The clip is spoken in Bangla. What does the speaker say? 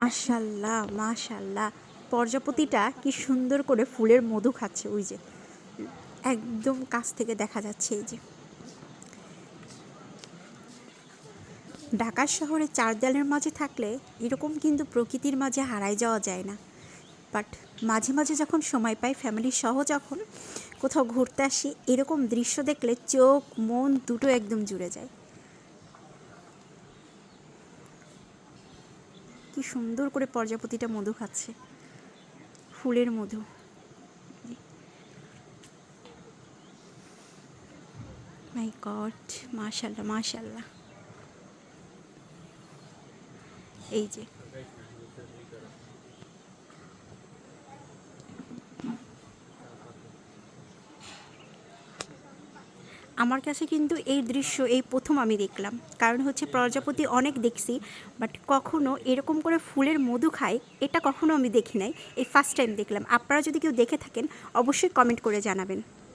মাশাল্লাহ মাশাল্লাহ, প্রজাপতিটা কি সুন্দর করে ফুলের মধু খাচ্ছে। ওই যে একদম কাছ থেকে দেখা যাচ্ছে। এই যে ঢাকা শহরে চার দেয়ালের মাঝে থাকলে এরকম কিন্তু প্রকৃতির মাঝে হারাই যাওয়া যায় না। বাট মাঝে মাঝে যখন সময় পাই, ফ্যামিলি সহ যখন কোথাও ঘুরতে আসি, এরকম দৃশ্য দেখলে চোখ মন দুটো একদম জুড়ে যায়। কি সুন্দর করে প্রজাপতিটা মধু খাচ্ছে, ফুলের মধু। মাই গড, মাশাল্লাহ মাশাল্লাহ। এই যে আমার কাছে কিন্তু এই দৃশ্য এই প্রথম আমি দেখলাম। কারণ হচ্ছে প্রজাপতি অনেক দেখছি, বাট কখনো এরকম করে ফুলের মধু খায় এটা কখনো আমি দেখি নাই। এই ফার্স্ট টাইম দেখলাম। আপনারা যদি কেউ দেখে থাকেন অবশ্যই কমেন্ট করে জানাবেন।